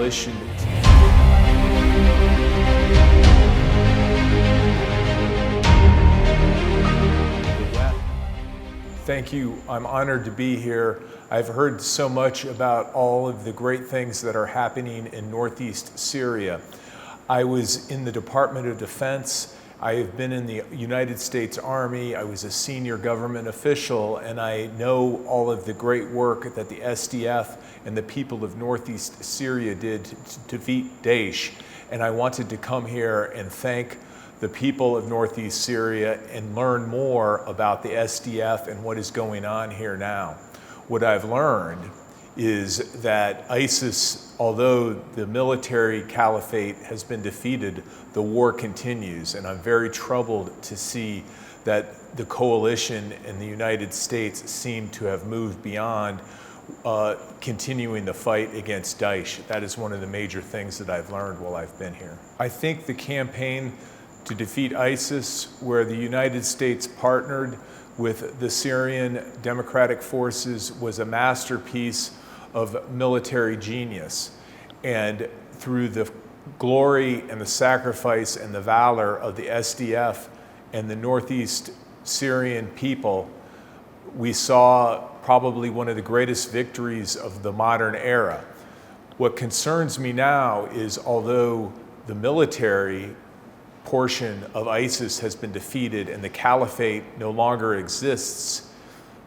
coalition. Thank you. I'm honored to be here. I've heard so much about all of the great things that are happening in northeast Syria. I was in the Department of Defense. I have been in the United States Army. I was a senior government official, and I know all of the great work that the SDF and the people of northeast Syria did to defeat Daesh. And I wanted to come here and thank the people of northeast Syria and learn more about the SDF and what is going on here now. What I've learned is that ISIS, although the military caliphate has been defeated, the war continues, and I'm very troubled to see that the coalition in the United States seem to have moved beyond continuing the fight against Daesh. That is one of the major things that I've learned while I've been here. I think the campaign to defeat ISIS, where the United States partnered with the Syrian Democratic Forces, was a masterpiece of military genius. And through the glory and the sacrifice and the valor of the SDF and the northeast Syrian people, we saw probably one of the greatest victories of the modern era. What concerns me now is, although the military portion of ISIS has been defeated and the caliphate no longer exists,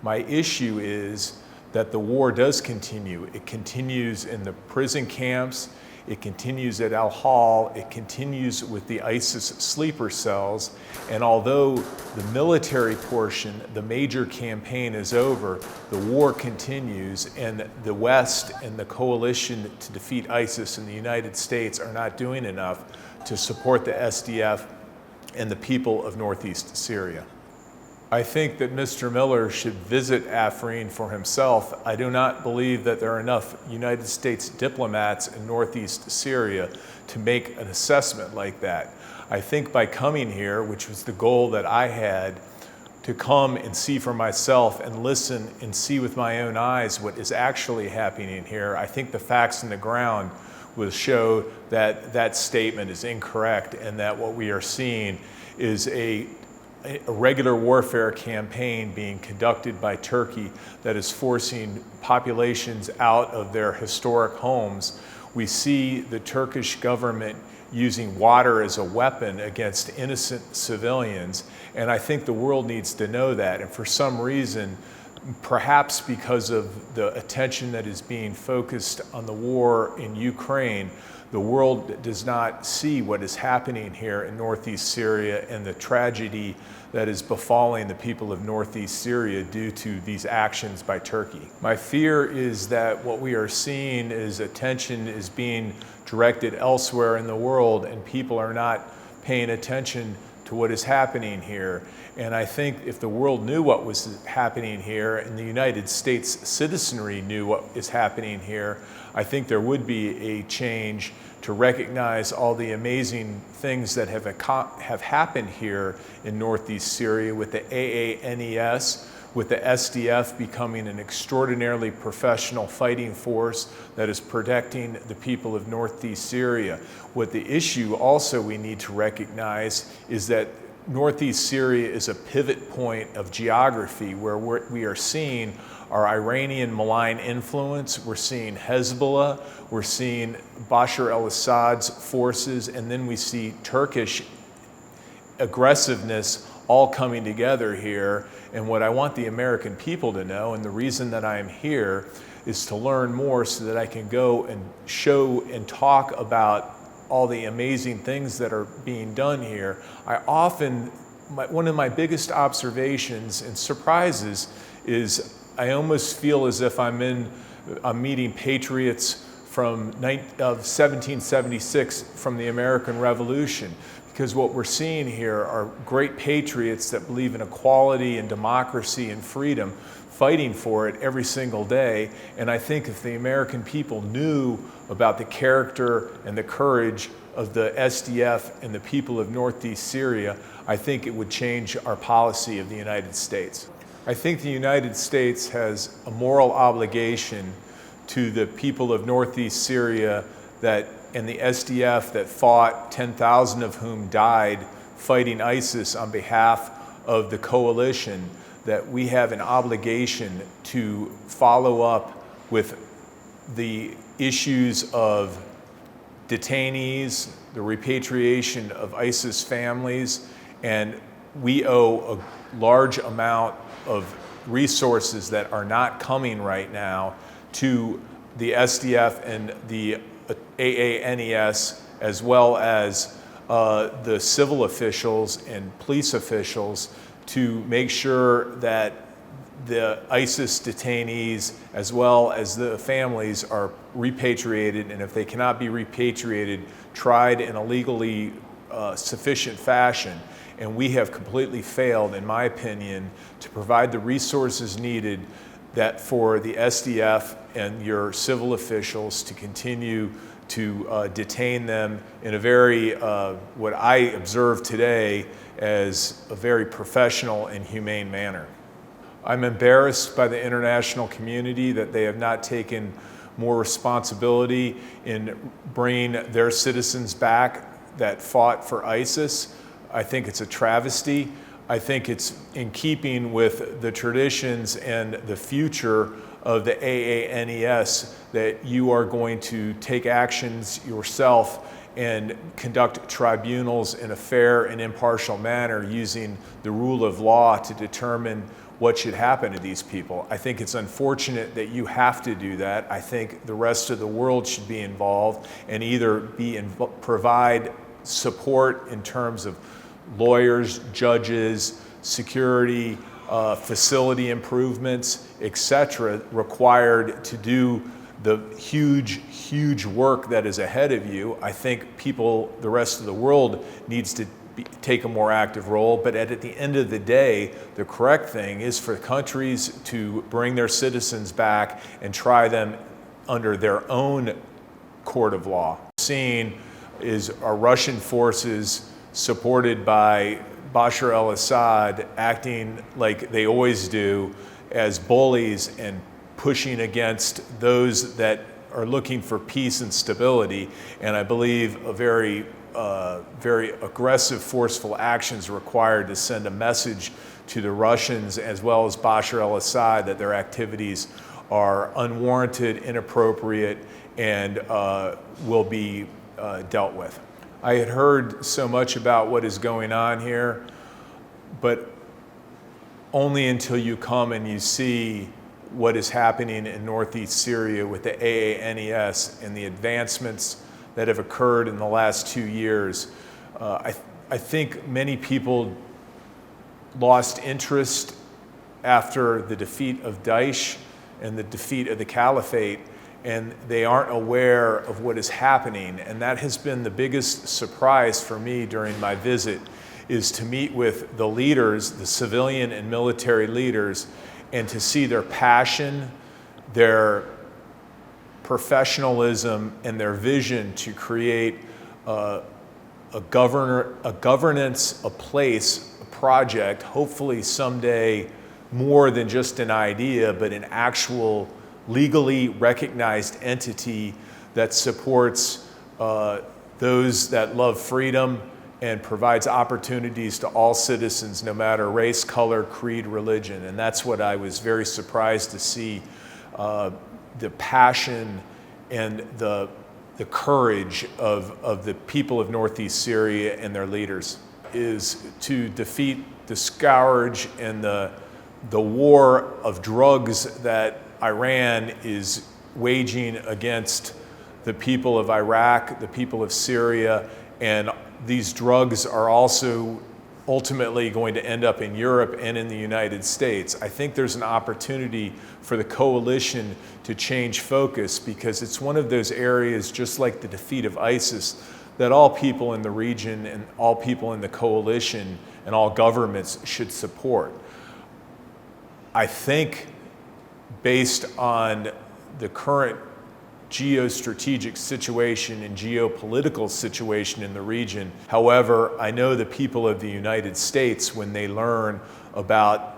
my issue is that the war does continue. It continues in the prison camps, it continues at Al-Hol, it continues with the ISIS sleeper cells, and although the military portion, the major campaign is over, the war continues, and the West and the coalition to defeat ISIS in the United States are not doing enough to support the SDF and the people of northeast Syria. I think that Mr. Miller should visit Afrin for himself. I do not believe that there are enough United States diplomats in northeast Syria to make an assessment like that. I think by coming here, which was the goal that I had, to come and see for myself and listen and see with my own eyes what is actually happening here, I think the facts on the ground will show that that statement is incorrect, and that what we are seeing is a regular warfare campaign being conducted by Turkey that is forcing populations out of their historic homes. We see the Turkish government using water as a weapon against innocent civilians, and I think the world needs to know that. And for some reason, perhaps because of the attention that is being focused on the war in Ukraine, the world does not see what is happening here in northeast Syria and the tragedy that is befalling the people of northeast Syria due to these actions by Turkey. My fear is that what we are seeing is attention is being directed elsewhere in the world, and people are not paying attention to what is happening here. And I think if the world knew what was happening here and the United States citizenry knew what is happening here, I think there would be a change to recognize all the amazing things that have happened here in northeast Syria with the AANES, with the SDF becoming an extraordinarily professional fighting force that is protecting the people of northeast Syria. What the issue also we need to recognize is that northeast Syria is a pivot point of geography where we are seeing our Iranian malign influence, we're seeing Hezbollah, we're seeing Bashar al-Assad's forces, and then we see Turkish aggressiveness all coming together here. And what I want the American people to know, and the reason that I am here, is to learn more so that I can go and show and talk about all the amazing things that are being done here. One of my biggest observations and surprises is I almost feel as if I'm meeting patriots from 1776 from the American Revolution, because what we're seeing here are great patriots that believe in equality and democracy and freedom, fighting for it every single day. And I think if the American people knew about the character and the courage of the SDF and the people of northeast Syria, I think it would change our policy of the United States. I think the United States has a moral obligation to the people of northeast Syria and the SDF that fought, 10,000 of whom died fighting ISIS on behalf of the coalition, that we have an obligation to follow up with the issues of detainees, the repatriation of ISIS families, and we owe a large amount of resources that are not coming right now to the SDF and the AANES, as well as the civil officials and police officials, to make sure that the ISIS detainees as well as the families are repatriated, and if they cannot be repatriated, tried in a legally sufficient fashion. And we have completely failed, in my opinion, to provide the resources needed that for the SDF and your civil officials to continue to detain them in a very, what I observe today as a very professional and humane manner. I'm embarrassed by the international community that they have not taken more responsibility in bringing their citizens back that fought for ISIS. I think it's a travesty. I think it's in keeping with the traditions and the future of the AANES that you are going to take actions yourself and conduct tribunals in a fair and impartial manner using the rule of law to determine what should happen to these people. I think it's unfortunate that you have to do that. I think the rest of the world should be involved and either provide support in terms of lawyers, judges, security, facility improvements, etc., required to do the huge work that is ahead of you. I think people, the rest of the world, needs to take a more active role, but at the end of the day, the correct thing is for countries to bring their citizens back and try them under their own court of law. What we're seeing is our Russian forces, supported by Bashar al-Assad, acting like they always do as bullies and pushing against those that are looking for peace and stability. And I believe a very aggressive, forceful actions required to send a message to the Russians as well as Bashar al-Assad that their activities are unwarranted, inappropriate, and will be dealt with. I had heard so much about what is going on here, but only until you come and you see what is happening in northeast Syria with the AANES and the advancements that have occurred in the last 2 years. I think many people lost interest after the defeat of Daesh and the defeat of the Caliphate, and they aren't aware of what is happening. And that has been the biggest surprise for me during my visit, is to meet with the leaders, the civilian and military leaders, and to see their passion, their professionalism, and their vision to create a governance, a place, a project, hopefully someday more than just an idea, but an actual legally recognized entity that supports those that love freedom and provides opportunities to all citizens, no matter race, color, creed, religion. And that's what I was very surprised to see, the passion and the courage of the people of northeast Syria and their leaders, is to defeat the scourge and the war of drugs that Iran is waging against the people of Iraq, the people of Syria, and these drugs are also ultimately going to end up in Europe and in the United States. I think there's an opportunity for the coalition to change focus, because it's one of those areas, just like the defeat of ISIS, that all people in the region and all people in the coalition and all governments should support. I think based on the current geostrategic situation and geopolitical situation in the region. However, I know the people of the United States, when they learn about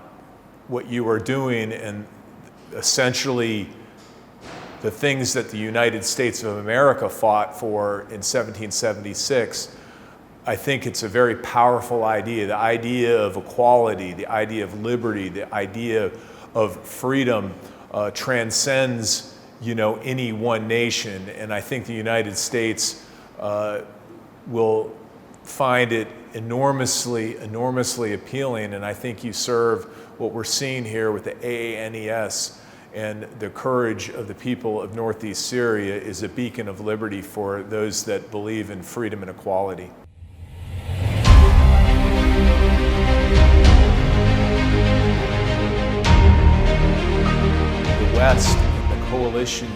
what you are doing and essentially the things that the United States of America fought for in 1776, I think it's a very powerful idea. The idea of equality, the idea of liberty, the idea of freedom transcends, any one nation. And I think the United States will find it enormously appealing. And I think you serve what we're seeing here with the AANES and the courage of the people of Northeast Syria is a beacon of liberty for those that believe in freedom and equality. The West and the coalition